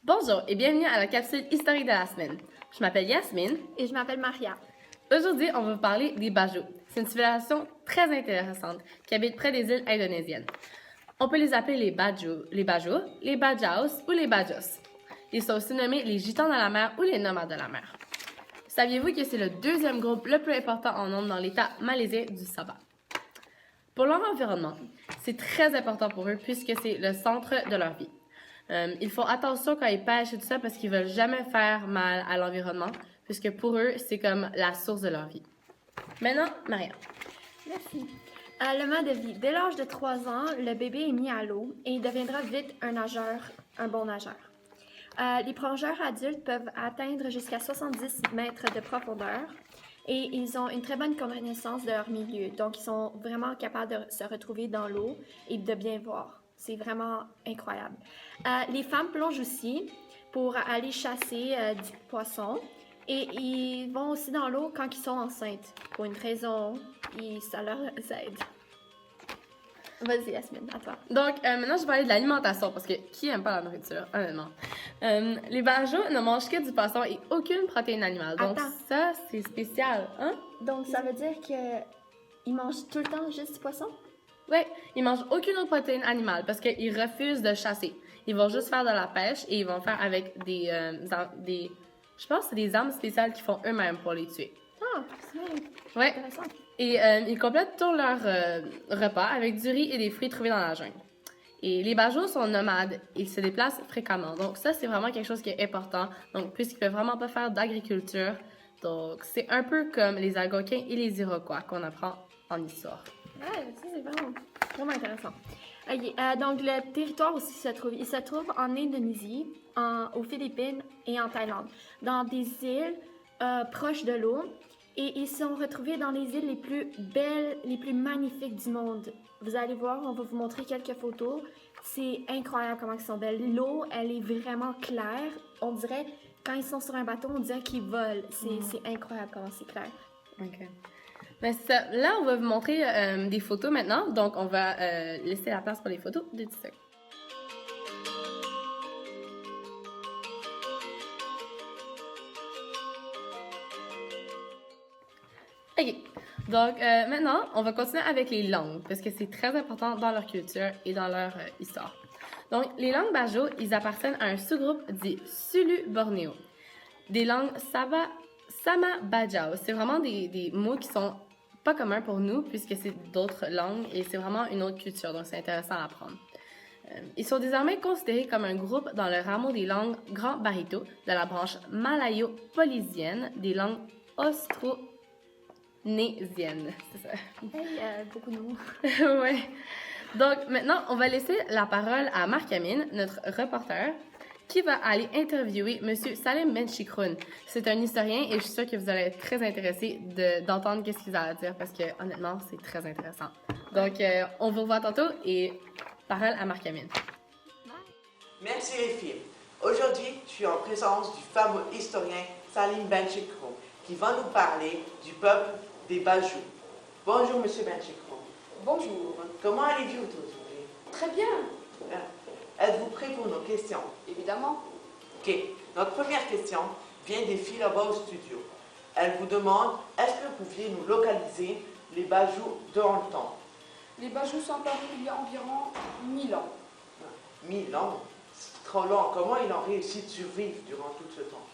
Bonjour et bienvenue à la capsule historique de la semaine. Je m'appelle Yasmine. Et je m'appelle Maria. Aujourd'hui, on va vous parler des Bajau. C'est une civilisation très intéressante qui habite près des îles indonésiennes. On peut les appeler les Bajau, les Bajaus ou les Bajos. Ils sont aussi nommés les Gitans de la mer ou les nomades de la mer. Saviez-vous que c'est le deuxième groupe le plus important en nombre dans l'état malaisien du Sabah? Pour leur environnement, c'est très important pour eux puisque c'est le centre de leur vie. Ils font attention quand ils pêchent et tout ça parce qu'ils veulent jamais faire mal à l'environnement, puisque pour eux, c'est comme la source de leur vie. Maintenant, Maria. Merci. Le mode de vie. Dès l'âge de 3 ans, le bébé est mis à l'eau et il deviendra vite un bon nageur. Les plongeurs adultes peuvent atteindre jusqu'à 70 mètres de profondeur et ils ont une très bonne connaissance de leur milieu. Donc, ils sont vraiment capables de se retrouver dans l'eau et de bien voir. C'est vraiment incroyable. Les femmes plongent aussi pour aller chasser du poisson et ils vont aussi dans l'eau quand ils sont enceintes. Pour une raison, et ça leur aide. Vas-y, Yasmine, à toi. Donc, maintenant, je vais parler de l'alimentation, parce que qui aime pas la nourriture, honnêtement? Les Bajau ne mangent que du poisson et aucune protéine animale. Donc, ça, c'est spécial, hein? Donc, ça veut dire qu'ils mangent tout le temps juste du poisson? Oui, ils mangent aucune autre protéine animale parce qu'ils refusent de chasser. Ils vont juste faire de la pêche et ils vont faire avec je pense que c'est des armes spéciales qu'ils font eux-mêmes pour les tuer. Ah, c'est Ouais. intéressant. Et ils complètent tout leur repas avec du riz et des fruits trouvés dans la jungle. Et les Bajau sont nomades et ils se déplacent fréquemment. Donc ça, c'est vraiment quelque chose qui est important. Donc puisqu'ils ne peuvent vraiment pas faire d'agriculture, donc c'est un peu comme les Algonquins et les Iroquois qu'on apprend en histoire. Ouais, ça c'est vraiment intéressant. Okay, donc le territoire aussi il se trouve en Indonésie, aux Philippines et en Thaïlande, dans des îles proches de l'eau. Et ils sont retrouvés dans les îles les plus belles, les plus magnifiques du monde. Vous allez voir, on va vous montrer quelques photos. C'est incroyable comment ils sont belles. L'eau, elle est vraiment claire. On dirait, quand ils sont sur un bateau, on dirait qu'ils volent. C'est incroyable comment c'est clair. OK. Ben, là, on va vous montrer des photos maintenant. Donc, on va laisser la place pour les photos de 10 secondes. OK. Donc, maintenant, on va continuer avec les langues, parce que c'est très important dans leur culture et dans leur histoire. Donc, les langues Bajau, ils appartiennent à un sous-groupe dit Sulu-Bornéo. Des langues Sama Bajau. C'est vraiment des mots qui sont pas communs pour nous, puisque c'est d'autres langues et c'est vraiment une autre culture, donc c'est intéressant à apprendre. Ils sont désormais considérés comme un groupe dans le rameau des langues Grand Barito de la branche malayo-polynésienne des langues austronésiennes. C'est ça. Hey, beaucoup de mots. Ouais. Donc maintenant, on va laisser la parole à Marc-Amine, notre reporter, qui va aller interviewer M. Salim Benchikroun. C'est un historien et je suis sûre que vous allez être très intéressés d'entendre qu'est-ce qu'il a à dire parce que honnêtement, c'est très intéressant. Donc, on vous revoit tantôt et parole à Marc-Amine. Merci les filles. Aujourd'hui, je suis en présence du fameux historien Salim Benchikroun qui va nous parler du peuple des Bajau. Bonjour M. Benchikroun. Bonjour. Comment allez-vous aujourd'hui? Très bien. Bien. Êtes-vous prêts pour nos questions? Évidemment. Ok. Notre première question vient des filles là-bas au studio. Elle vous demande, est-ce que vous pouviez nous localiser les Bajau dans le temps? Les Bajau sont apparus il y a environ 1000 ans. 1000 ans? C'est trop long. Comment ils ont réussi de survivre durant tout ce temps?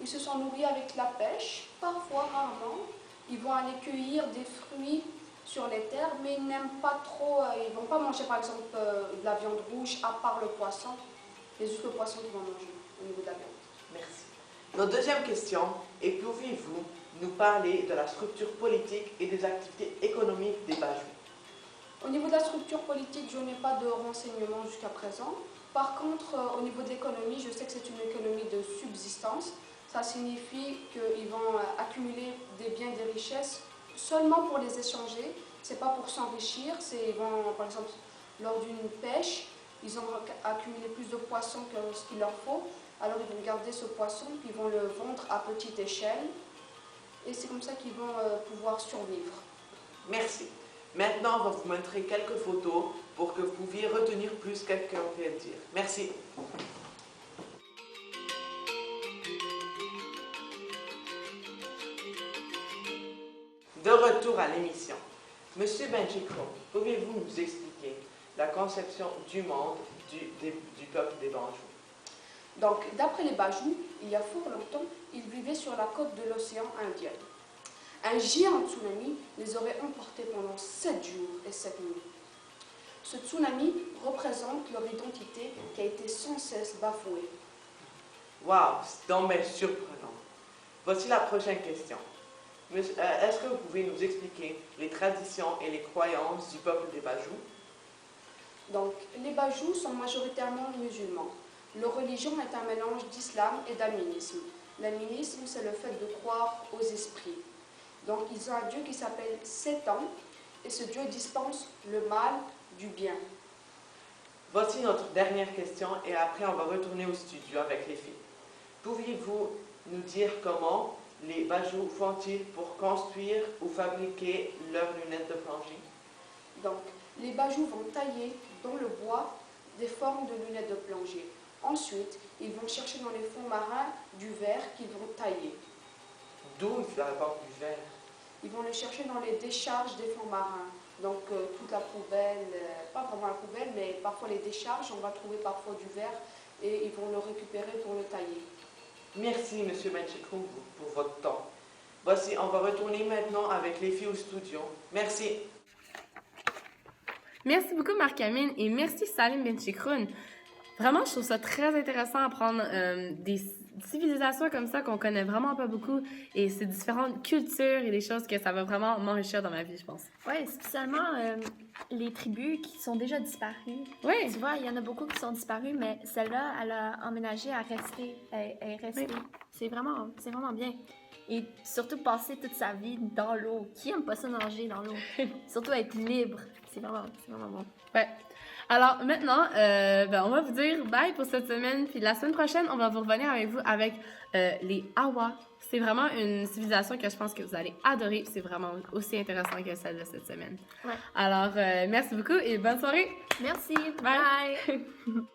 Ils se sont nourris avec la pêche, parfois rarement. Ils vont aller cueillir des fruits sur les terres, mais ils n'aiment pas trop, ils ne vont pas manger par exemple de la viande rouge à part le poisson. C'est juste le poisson qu'ils vont manger au niveau de la viande. Merci. Notre deuxième question est, pouvez-vous nous parler de la structure politique et des activités économiques des Bajau? Au niveau de la structure politique, je n'ai pas de renseignements jusqu'à présent. Par contre, au niveau de l'économie, je sais que c'est une économie de subsistance. Ça signifie qu'ils vont accumuler des biens, des richesses seulement pour les échanger. C'est pas pour s'enrichir. Ils vont, par exemple, lors d'une pêche, ils ont accumulé plus de poissons que ce qu'il leur faut. Alors ils vont garder ce poisson puis ils vont le vendre à petite échelle. Et c'est comme ça qu'ils vont pouvoir survivre. Merci. Maintenant, on va vous montrer quelques photos pour que vous pouviez retenir plus ce qu'on vient de dire. Merci. retour à l'émission. Monsieur Benchikro, pouvez-vous nous expliquer la conception du monde du peuple des Banjous? Donc, d'après les Bajous, il y a fort longtemps, ils vivaient sur la côte de l'océan Indien. Un géant tsunami les aurait emportés pendant 7 jours et 7 nuits. Ce tsunami représente leur identité qui a été sans cesse bafouée. Waouh, c'est donc bien surprenant. Voici la prochaine question. Est-ce que vous pouvez nous expliquer les traditions et les croyances du peuple des Bajous? Donc, les Bajous sont majoritairement musulmans. Leur religion est un mélange d'islam et d'animisme. L'animisme, c'est le fait de croire aux esprits. Donc, ils ont un dieu qui s'appelle Sétan, et ce dieu dispense le mal du bien. Voici notre dernière question et après on va retourner au studio avec les filles. Pourriez-vous nous dire comment les Bajous font-ils pour construire ou fabriquer leurs lunettes de plongée? Donc, les Bajous vont tailler dans le bois des formes de lunettes de plongée. Ensuite, ils vont chercher dans les fonds marins du verre qu'ils vont tailler. D'où ils apportent du verre? Ils vont le chercher dans les décharges des fonds marins. Donc, toute la poubelle, pas vraiment la poubelle, mais parfois les décharges, on va trouver parfois du verre et ils vont le récupérer pour le tailler. Merci, M. Benchikro, pour votre temps. Voici, on va retourner maintenant avec les filles au studio. Merci. Merci beaucoup, Marc-Amine, et merci, Salim Benchikroun. Vraiment, je trouve ça très intéressant d'apprendre des civilisations comme ça qu'on connaît vraiment pas beaucoup et ces différentes cultures et des choses que ça va vraiment m'enrichir dans ma vie, je pense. Oui, spécialement les tribus qui sont déjà disparues. Oui. Tu vois, il y en a beaucoup qui sont disparues, mais celle-là, elle a emménagé à rester. Elle est restée. Oui. C'est vraiment bien. Et surtout passer toute sa vie dans l'eau. Qui aime pas ça nager dans l'eau? Surtout être libre. C'est vraiment bon. Ouais. Alors maintenant, on va vous dire bye pour cette semaine. Puis la semaine prochaine, on va vous revenir avec vous avec les Awa. C'est vraiment une civilisation que je pense que vous allez adorer. C'est vraiment aussi intéressant que celle de cette semaine. Ouais. Alors, merci beaucoup et bonne soirée. Merci. Bye. Bye.